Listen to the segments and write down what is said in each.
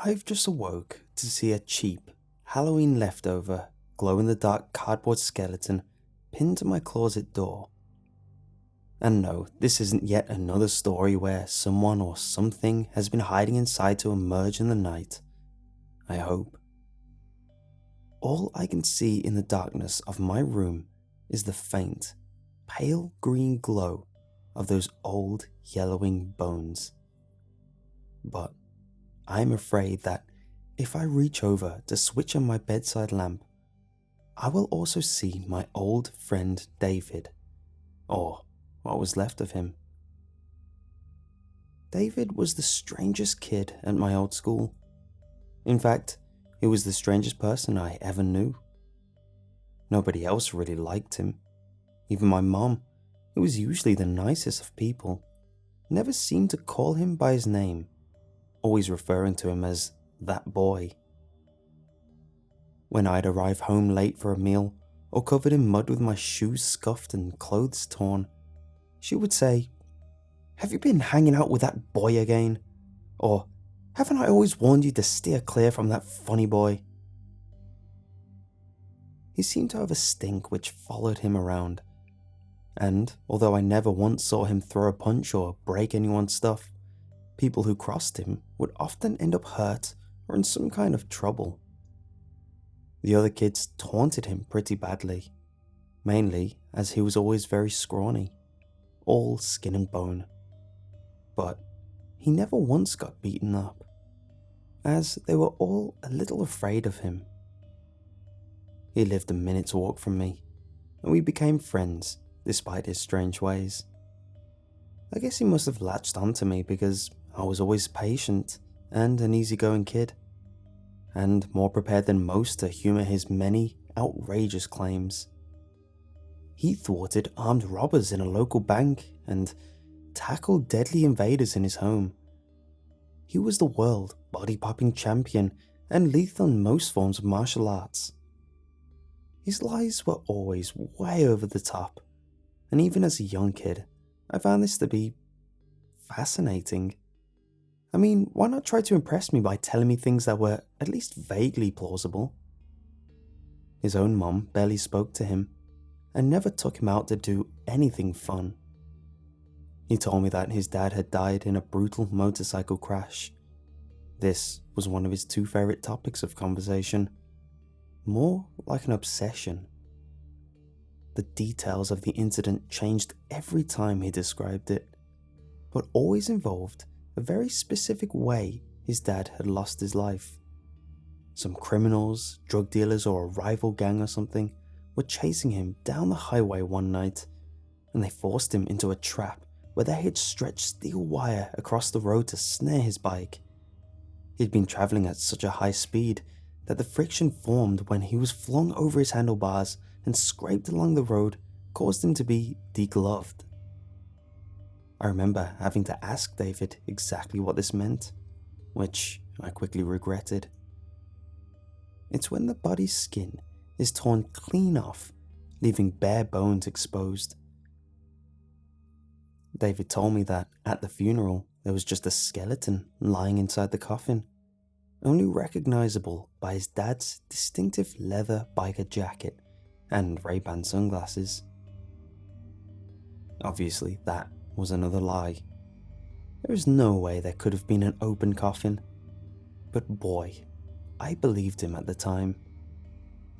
I've just awoke to see a cheap Halloween leftover glow-in-the-dark cardboard skeleton pinned to my closet door. And no, this isn't yet another story where someone or something has been hiding inside to emerge in the night. I hope. All I can see in the darkness of my room is the faint, pale green glow of those old yellowing bones. But I'm afraid that if I reach over to switch on my bedside lamp, I will also see my old friend David, or what was left of him. David was the strangest kid at my old school. In fact, he was the strangest person I ever knew. Nobody else really liked him. Even my mom, who was usually the nicest of people, never seemed to call him by his name, always referring to him as that boy. When I'd arrive home late for a meal, or covered in mud with my shoes scuffed and clothes torn, she would say, "Have you been hanging out with that boy again?" Or, "Haven't I always warned you to steer clear from that funny boy?" He seemed to have a stink which followed him around, and although I never once saw him throw a punch or break anyone's stuff, people who crossed him would often end up hurt or in some kind of trouble. The other kids taunted him pretty badly, mainly as he was always very scrawny, all skin and bone. But he never once got beaten up, as they were all a little afraid of him. He lived a minute's walk from me, and we became friends despite his strange ways. I guess he must have latched onto me because I was always patient and an easygoing kid, and more prepared than most to humour his many outrageous claims. He thwarted armed robbers in a local bank and tackled deadly invaders in his home. He was the world body-popping champion and lethal in most forms of martial arts. His lies were always way over the top, and even as a young kid, I found this to be fascinating. I mean, why not try to impress me by telling me things that were at least vaguely plausible? His own mom barely spoke to him, and never took him out to do anything fun. He told me that his dad had died in a brutal motorcycle crash. This was one of his two favourite topics of conversation, more like an obsession. The details of the incident changed every time he described it, but always involved a very specific way his dad had lost his life. Some criminals, drug dealers, or a rival gang or something were chasing him down the highway one night, and they forced him into a trap where they had stretched steel wire across the road to snare his bike. He'd been travelling at such a high speed that the friction formed when he was flung over his handlebars and scraped along the road caused him to be degloved. I remember having to ask David exactly what this meant, which I quickly regretted. It's when the body's skin is torn clean off, leaving bare bones exposed. David told me that at the funeral there was just a skeleton lying inside the coffin, only recognizable by his dad's distinctive leather biker jacket and Ray-Ban sunglasses. Obviously, that was another lie. There is no way there could have been an open coffin. But boy, I believed him at the time.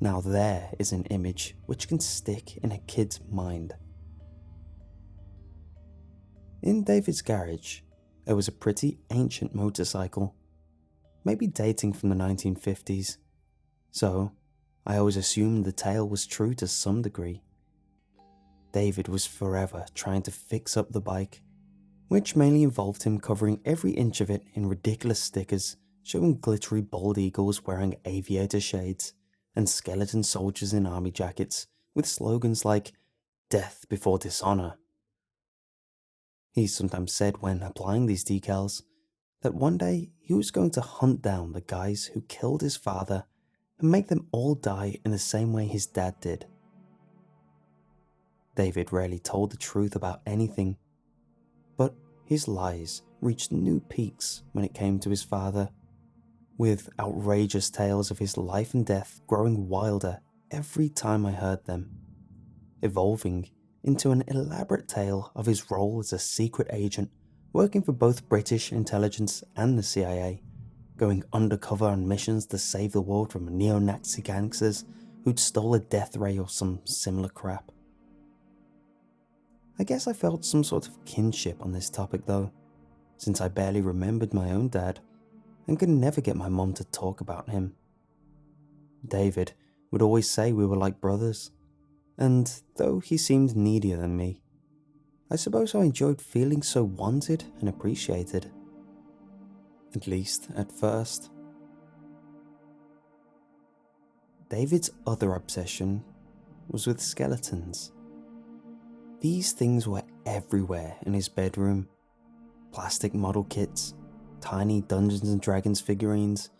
Now there is an image which can stick in a kid's mind. In David's garage, there was a pretty ancient motorcycle, maybe dating from the 1950s, so I always assumed the tale was true to some degree. David was forever trying to fix up the bike, which mainly involved him covering every inch of it in ridiculous stickers showing glittery bald eagles wearing aviator shades and skeleton soldiers in army jackets with slogans like "Death before dishonor." He sometimes said when applying these decals that one day he was going to hunt down the guys who killed his father and make them all die in the same way his dad did. David rarely told the truth about anything, but his lies reached new peaks when it came to his father, with outrageous tales of his life and death growing wilder every time I heard them, evolving into an elaborate tale of his role as a secret agent working for both British intelligence and the CIA, going undercover on missions to save the world from neo-Nazi gangsters who'd stole a death ray or some similar crap. I guess I felt some sort of kinship on this topic though, since I barely remembered my own dad and could never get my mom to talk about him. David would always say we were like brothers, and though he seemed needier than me, I suppose I enjoyed feeling so wanted and appreciated. At least at first. David's other obsession was with skeletons. These things were everywhere in his bedroom. Plastic model kits, tiny Dungeons and Dragons figurines,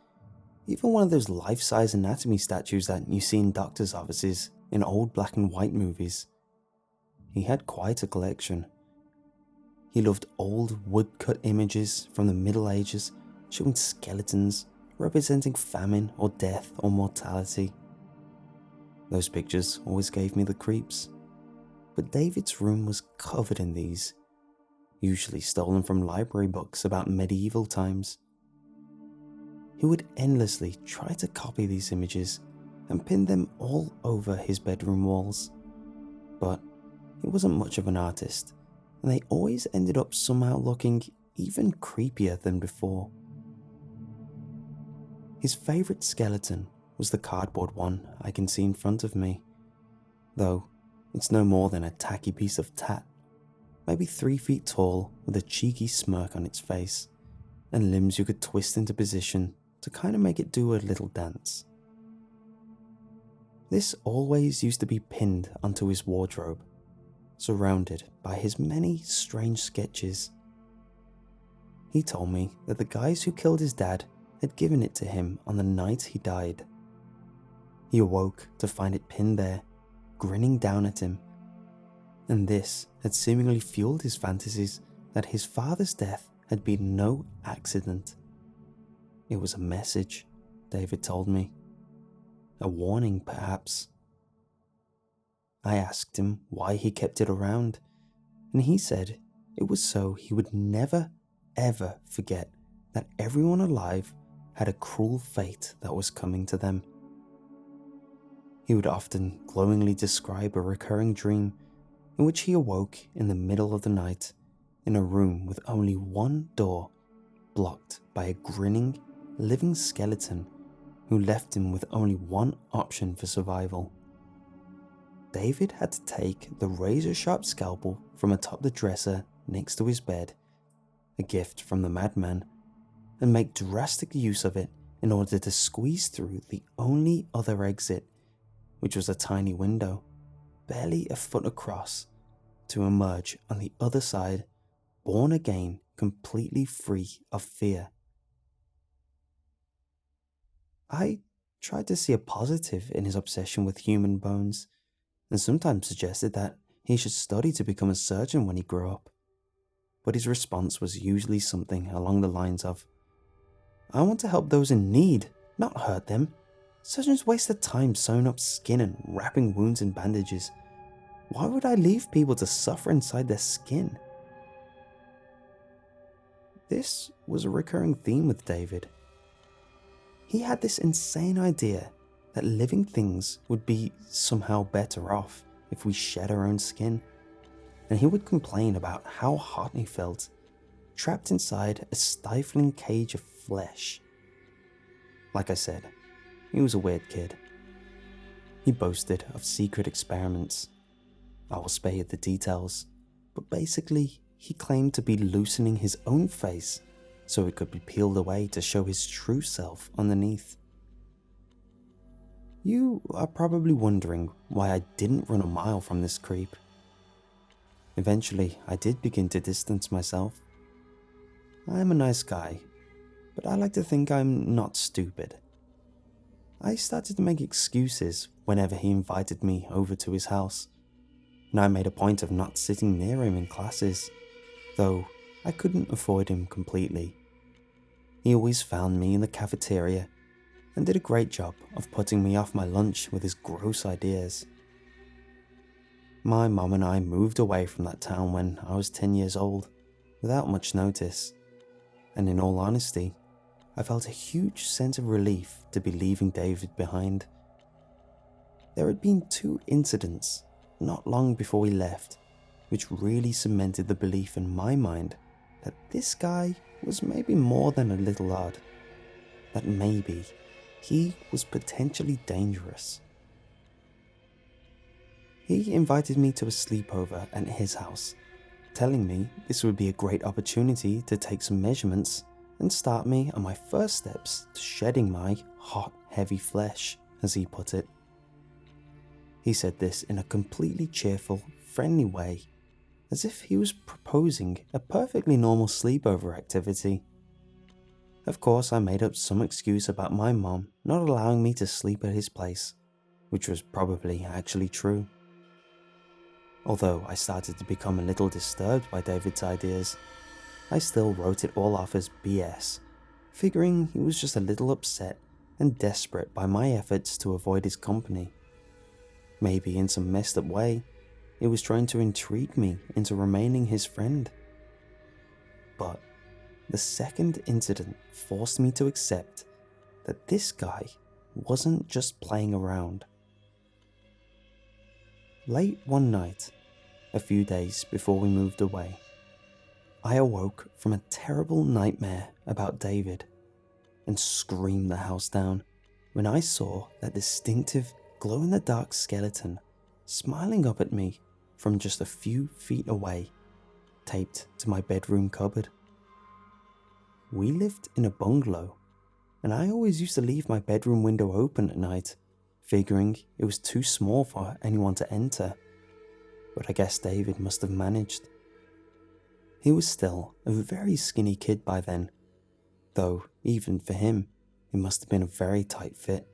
even one of those life-size anatomy statues that you see in doctors' offices in old black and white movies. He had quite a collection. He loved old woodcut images from the Middle Ages showing skeletons representing famine or death or mortality. Those pictures always gave me the creeps, but David's room was covered in these, usually stolen from library books about medieval times. He would endlessly try to copy these images and pin them all over his bedroom walls, but he wasn't much of an artist, and they always ended up somehow looking even creepier than before. His favourite skeleton was the cardboard one I can see in front of me, though it's no more than a tacky piece of tat, maybe 3 feet tall with a cheeky smirk on its face, and limbs you could twist into position to kind of make it do a little dance. This always used to be pinned onto his wardrobe, surrounded by his many strange sketches. He told me that the guys who killed his dad had given it to him on the night he died. He awoke to find it pinned there, grinning down at him, and this had seemingly fueled his fantasies that his father's death had been no accident. It was a message, David told me. A warning, perhaps. I asked him why he kept it around, and he said it was so he would never, ever forget that everyone alive had a cruel fate that was coming to them. He would often glowingly describe a recurring dream in which he awoke in the middle of the night in a room with only one door, blocked by a grinning, living skeleton who left him with only one option for survival. David had to take the razor-sharp scalpel from atop the dresser next to his bed, a gift from the madman, and make drastic use of it in order to squeeze through the only other exit, which was a tiny window, barely a foot across, to emerge on the other side, born again, completely free of fear. I tried to see a positive in his obsession with human bones, and sometimes suggested that he should study to become a surgeon when he grew up. But his response was usually something along the lines of, "I want to help those in need, not hurt them. Surgeons waste their time sewing up skin and wrapping wounds in bandages. Why would I leave people to suffer inside their skin?" This was a recurring theme with David. He had this insane idea that living things would be somehow better off if we shed our own skin, and he would complain about how hot he felt, trapped inside a stifling cage of flesh. Like I said, he was a weird kid. He boasted of secret experiments. I will spare you the details, but basically he claimed to be loosening his own face so it could be peeled away to show his true self underneath. You are probably wondering why I didn't run a mile from this creep. Eventually, I did begin to distance myself. I am a nice guy, but I like to think I'm not stupid. I started to make excuses whenever he invited me over to his house, and I made a point of not sitting near him in classes, though I couldn't avoid him completely. He always found me in the cafeteria and did a great job of putting me off my lunch with his gross ideas. My mum and I moved away from that town when I was 10 years old, without much notice, and in all honesty, I felt a huge sense of relief to be leaving David behind. There had been 2 incidents not long before we left, which really cemented the belief in my mind that this guy was maybe more than a little odd, that maybe he was potentially dangerous. He invited me to a sleepover at his house, telling me this would be a great opportunity to take some measurements and start me on my first steps to shedding my hot, heavy flesh, as he put it. He said this in a completely cheerful, friendly way, as if he was proposing a perfectly normal sleepover activity. Of course, I made up some excuse about my mom not allowing me to sleep at his place, which was probably actually true. Although I started to become a little disturbed by David's ideas, I still wrote it all off as BS, figuring he was just a little upset and desperate by my efforts to avoid his company. Maybe in some messed up way, he was trying to intrigue me into remaining his friend. But the second incident forced me to accept that this guy wasn't just playing around. Late one night, a few days before we moved away, I awoke from a terrible nightmare about David and screamed the house down when I saw that distinctive glow-in-the-dark skeleton smiling up at me from just a few feet away, taped to my bedroom cupboard. We lived in a bungalow, and I always used to leave my bedroom window open at night, figuring it was too small for anyone to enter, but I guess David must have managed. He was still a very skinny kid by then, though even for him, it must have been a very tight fit.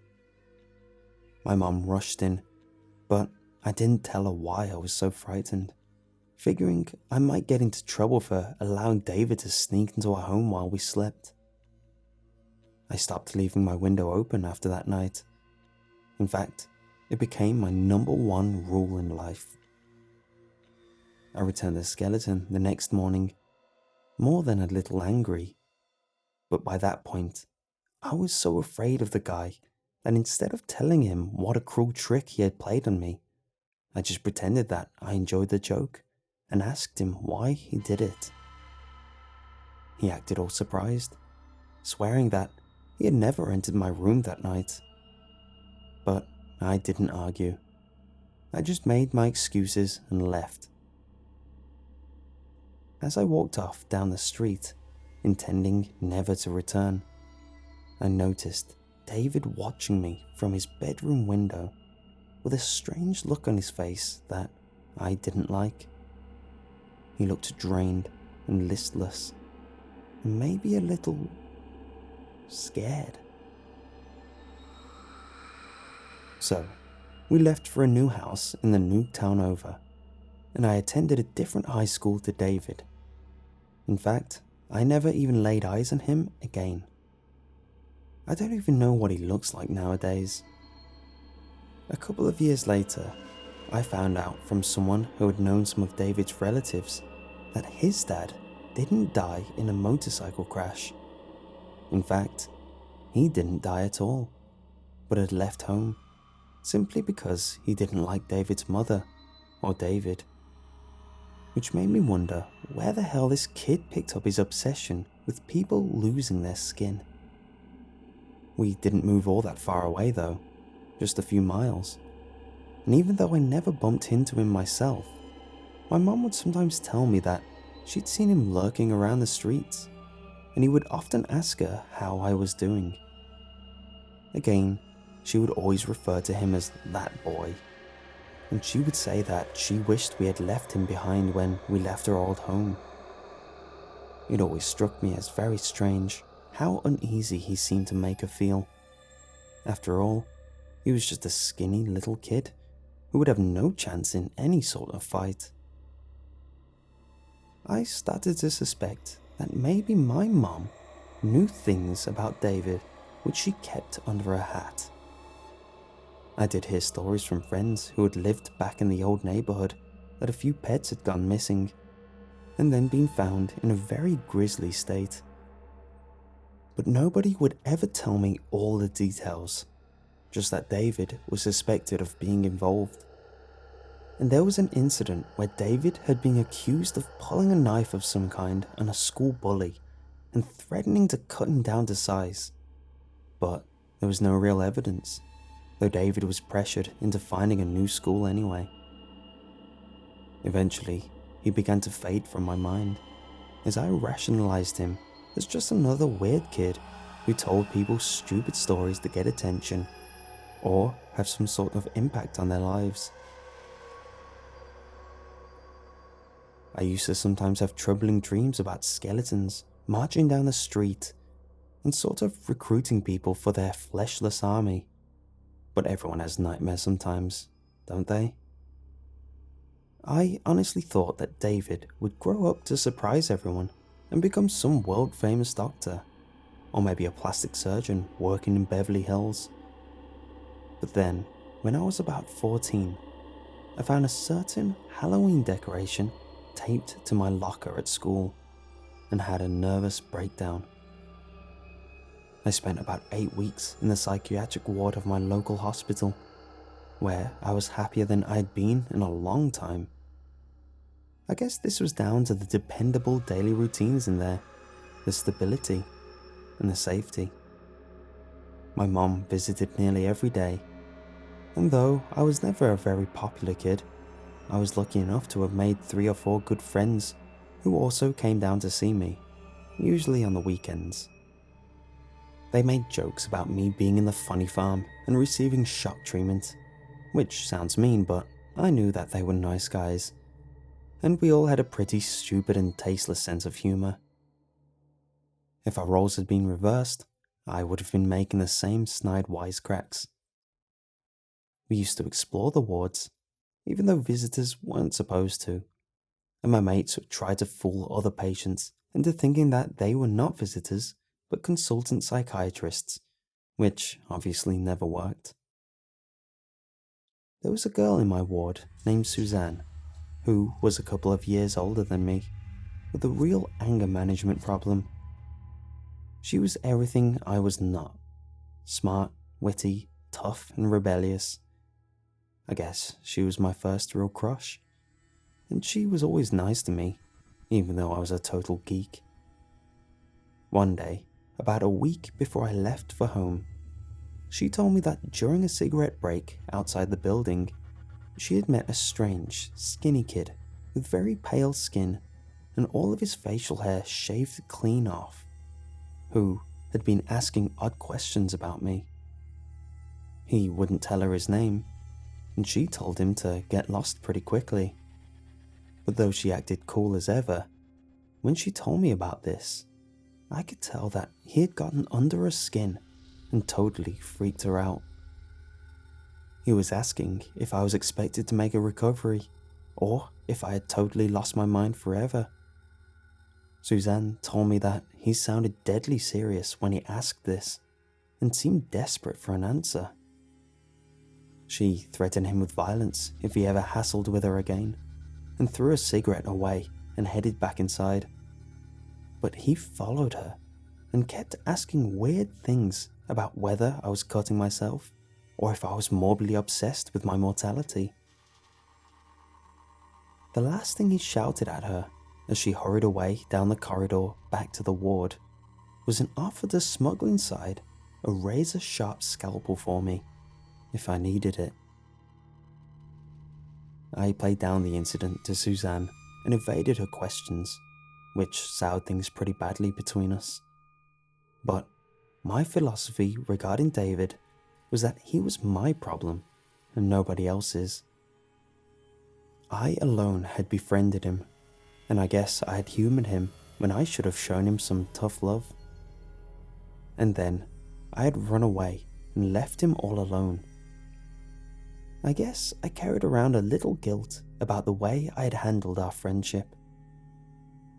My mom rushed in, but I didn't tell her why I was so frightened, figuring I might get into trouble for allowing David to sneak into our home while we slept. I stopped leaving my window open after that night. In fact, it became my #1 rule in life. I returned the skeleton the next morning, more than a little angry. But by that point, I was so afraid of the guy that instead of telling him what a cruel trick he had played on me, I just pretended that I enjoyed the joke and asked him why he did it. He acted all surprised, swearing that he had never entered my room that night. But I didn't argue. I just made my excuses and left. As I walked off down the street, intending never to return, I noticed David watching me from his bedroom window with a strange look on his face that I didn't like. He looked drained and listless, and maybe a little scared. So, we left for a new house in the new town over, and I attended a different high school to David. In fact, I never even laid eyes on him again. I don't even know what he looks like nowadays. A couple of years later, I found out from someone who had known some of David's relatives that his dad didn't die in a motorcycle crash. In fact, he didn't die at all, but had left home, simply because he didn't like David's mother, or David. Which made me wonder where the hell this kid picked up his obsession with people losing their skin. We didn't move all that far away though, just a few miles. And even though I never bumped into him myself, my mom would sometimes tell me that she'd seen him lurking around the streets, and he would often ask her how I was doing. Again, she would always refer to him as that boy, and she would say that she wished we had left him behind when we left our old home. It always struck me as very strange how uneasy he seemed to make her feel. After all, he was just a skinny little kid who would have no chance in any sort of fight. I started to suspect that maybe my mom knew things about David which she kept under her hat. I did hear stories from friends who had lived back in the old neighborhood that a few pets had gone missing and then been found in a very grisly state. But nobody would ever tell me all the details, just that David was suspected of being involved. And there was an incident where David had been accused of pulling a knife of some kind on a school bully and threatening to cut him down to size. But there was no real evidence, though David was pressured into finding a new school anyway. Eventually, he began to fade from my mind, as I rationalized him as just another weird kid who told people stupid stories to get attention or have some sort of impact on their lives. I used to sometimes have troubling dreams about skeletons marching down the street and sort of recruiting people for their fleshless army. But everyone has nightmares sometimes, don't they? I honestly thought that David would grow up to surprise everyone and become some world-famous doctor, or maybe a plastic surgeon working in Beverly Hills. But then, when I was about 14, I found a certain Halloween decoration taped to my locker at school and had a nervous breakdown. I spent about 8 weeks in the psychiatric ward of my local hospital, where I was happier than I'd been in a long time. I guess this was down to the dependable daily routines in there, the stability, and the safety. My mom visited nearly every day, and though I was never a very popular kid, I was lucky enough to have made 3 or 4 good friends who also came down to see me, usually on the weekends. They made jokes about me being in the funny farm and receiving shock treatment, which sounds mean, but I knew that they were nice guys, and we all had a pretty stupid and tasteless sense of humor. If our roles had been reversed, I would have been making the same snide wisecracks. We used to explore the wards, even though visitors weren't supposed to, and my mates would try to fool other patients into thinking that they were not visitors but consultant psychiatrists, which obviously never worked. There was a girl in my ward named Suzanne, who was a couple of years older than me, with a real anger management problem. She was everything I was not: smart, witty, tough, and rebellious. I guess she was my first real crush, and she was always nice to me, even though I was a total geek. One day, about a week before I left for home, she told me that during a cigarette break outside the building, she had met a strange, skinny kid with very pale skin and all of his facial hair shaved clean off, who had been asking odd questions about me. He wouldn't tell her his name, and she told him to get lost pretty quickly. But though she acted cool as ever, when she told me about this, I could tell that he had gotten under her skin and totally freaked her out. He was asking if I was expected to make a recovery, or if I had totally lost my mind forever. Suzanne told me that he sounded deadly serious when he asked this, and seemed desperate for an answer. She threatened him with violence if he ever hassled with her again, and threw a cigarette away and headed back inside. But he followed her and kept asking weird things about whether I was cutting myself or if I was morbidly obsessed with my mortality. The last thing he shouted at her as she hurried away down the corridor back to the ward was an offer to smuggle inside a razor-sharp scalpel for me if I needed it. I played down the incident to Suzanne and evaded her questions, which soured things pretty badly between us. But my philosophy regarding David was that he was my problem and nobody else's. I alone had befriended him, and I guess I had humored him when I should have shown him some tough love. And then I had run away and left him all alone. I guess I carried around a little guilt about the way I had handled our friendship.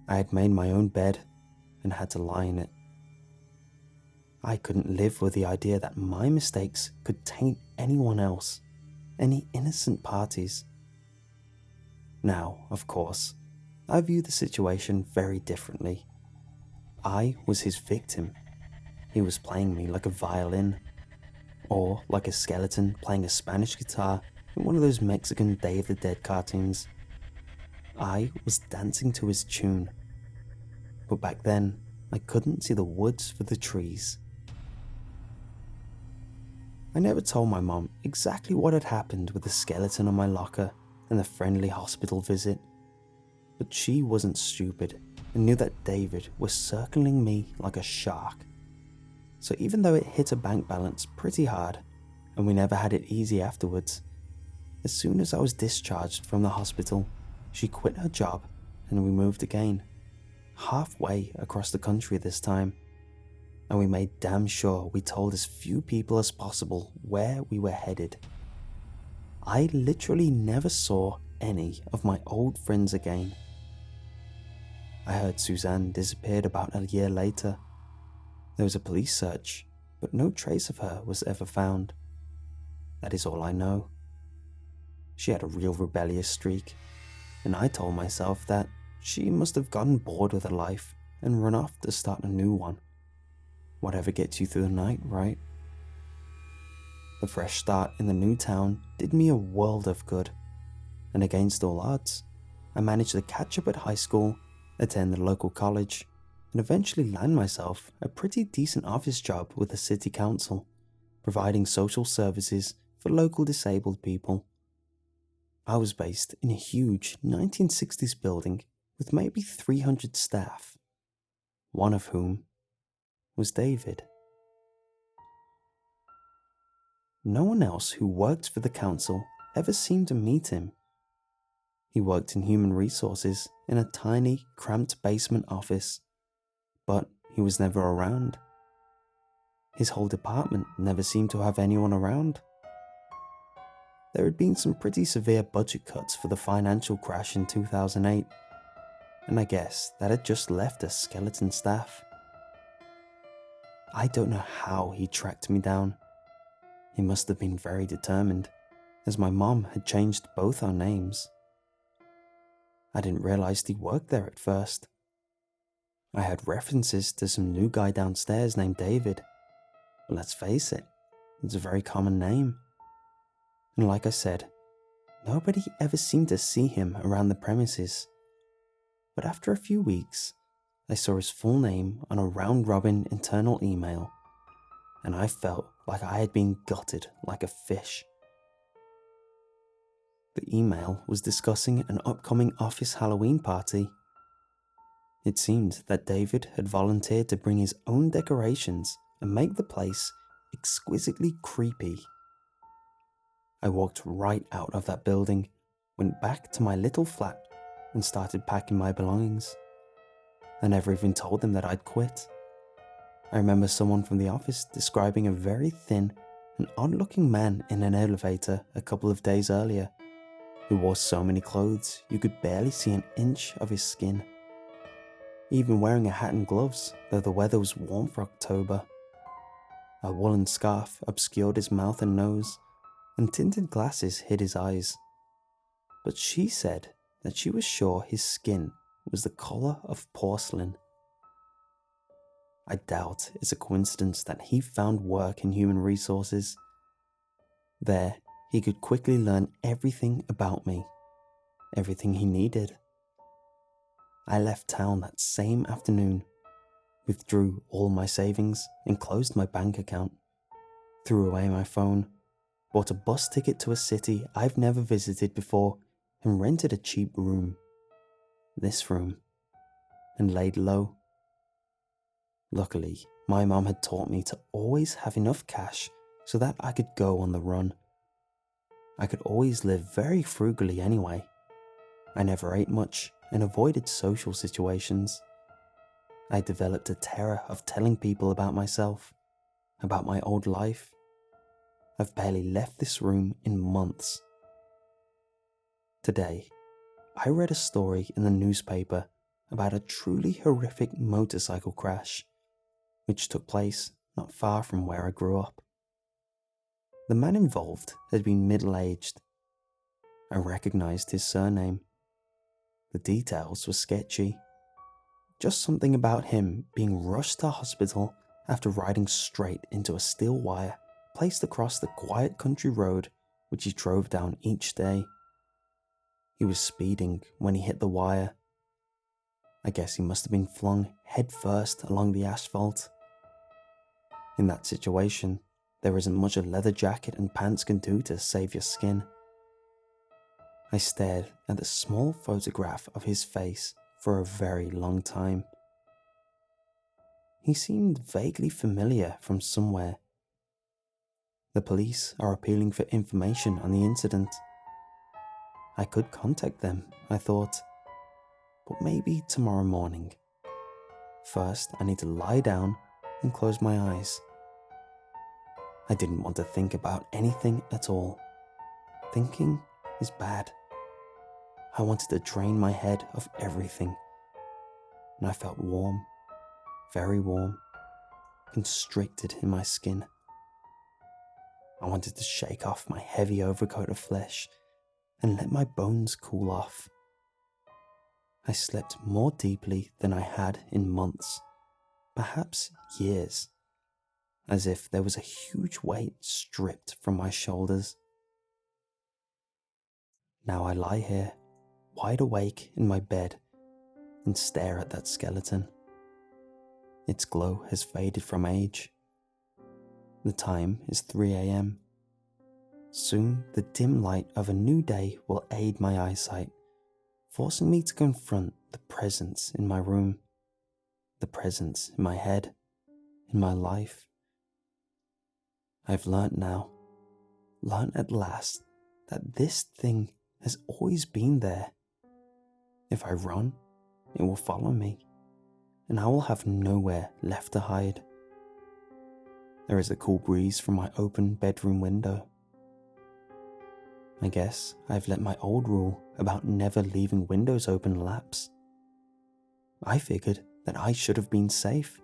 I had made my own bed and had to lie in it, I couldn't live with the idea that my mistakes could taint anyone else, any innocent parties. Now, of course, I view the situation very differently. I was his victim. He was playing me like a violin, or like a skeleton playing a Spanish guitar in one of those Mexican Day of the Dead cartoons. I was dancing to his tune. But back then, I couldn't see the woods for the trees. I never told my mom exactly what had happened with the skeleton on my locker and the friendly hospital visit, but she wasn't stupid and knew that David was circling me like a shark. So even though it hit a bank balance pretty hard, and we never had it easy afterwards, as soon as I was discharged from the hospital, she quit her job and we moved again, halfway across the country this time, and we made damn sure we told as few people as possible where we were headed. I literally never saw any of my old friends again. I heard Suzanne disappeared about a year later. There was a police search, but no trace of her was ever found. That is all I know. She had a real rebellious streak, and I told myself that she must have gotten bored with her life and run off to start a new one. Whatever gets you through the night, right? The fresh start in the new town did me a world of good, and against all odds, I managed to catch up at high school, attend the local college, and eventually land myself a pretty decent office job with the city council, providing social services for local disabled people. I was based in a huge 1960s building with maybe 300 staff, one of whom was David. No one else who worked for the council ever seemed to meet him. He worked in human resources in a tiny, cramped basement office, but he was never around. His whole department never seemed to have anyone around. There had been some pretty severe budget cuts for the financial crash in 2008, and I guess that had just left us skeleton staff. I don't know how he tracked me down. He must have been very determined, as my mom had changed both our names. I didn't realize he worked there at first. I heard references to some new guy downstairs named David, but let's face it, it's a very common name. And like I said, nobody ever seemed to see him around the premises. But after a few weeks, I saw his full name on a round-robin internal email, and I felt like I had been gutted like a fish. The email was discussing an upcoming office Halloween party. It seemed that David had volunteered to bring his own decorations and make the place exquisitely creepy. I walked right out of that building, went back to my little flat, and started packing my belongings. I never even told them that I'd quit. I remember someone from the office describing a very thin and odd-looking man in an elevator a couple of days earlier, who wore so many clothes you could barely see an inch of his skin. Even wearing a hat and gloves, though the weather was warm for October. A woolen scarf obscured his mouth and nose, and tinted glasses hid his eyes. But she said that she was sure his skin was the color of porcelain. I doubt it's a coincidence that he found work in human resources. There, he could quickly learn everything about me, everything he needed. I left town that same afternoon, withdrew all my savings and closed my bank account, threw away my phone, bought a bus ticket to a city I've never visited before, and rented a cheap room, this room, and laid low. Luckily, my mom had taught me to always have enough cash so that I could go on the run. I could always live very frugally anyway. I never ate much and avoided social situations. I developed a terror of telling people about myself, about my old life. I've barely left this room in months. Today, I read a story in the newspaper about a truly horrific motorcycle crash, which took place not far from where I grew up. The man involved had been middle-aged. I recognized his surname. The details were sketchy. Just something about him being rushed to hospital after riding straight into a steel wire placed across the quiet country road which he drove down each day. He was speeding when he hit the wire. I guess he must have been flung headfirst along the asphalt. In that situation, there isn't much a leather jacket and pants can do to save your skin. I stared at the small photograph of his face for a very long time. He seemed vaguely familiar from somewhere. The police are appealing for information on the incident. I could contact them, I thought, but maybe tomorrow morning. First, I need to lie down and close my eyes. I didn't want to think about anything at all. Thinking is bad. I wanted to drain my head of everything. And I felt warm, very warm, constricted in my skin. I wanted to shake off my heavy overcoat of flesh and let my bones cool off. I slept more deeply than I had in months, perhaps years, as if there was a huge weight stripped from my shoulders. Now I lie here, wide awake in my bed, and stare at that skeleton. Its glow has faded from age. The time is 3 a.m. Soon the dim light of a new day will aid my eyesight, forcing me to confront the presence in my room, the presence in my head, in my life. I've learnt at last, that this thing has always been there. If I run, it will follow me, and I will have nowhere left to hide. There is a cool breeze from my open bedroom window. I guess I've let my old rule about never leaving windows open lapse. I figured that I should have been safe,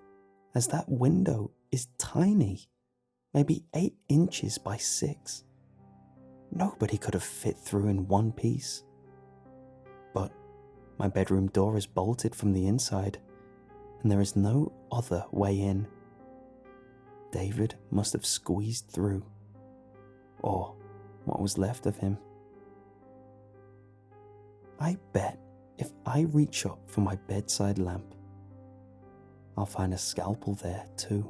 as that window is tiny, maybe 8 inches by 6. Nobody could have fit through in one piece. But my bedroom door is bolted from the inside, and there is no other way in. David must have squeezed through, or what was left of him. I bet if I reach up for my bedside lamp, I'll find a scalpel there too.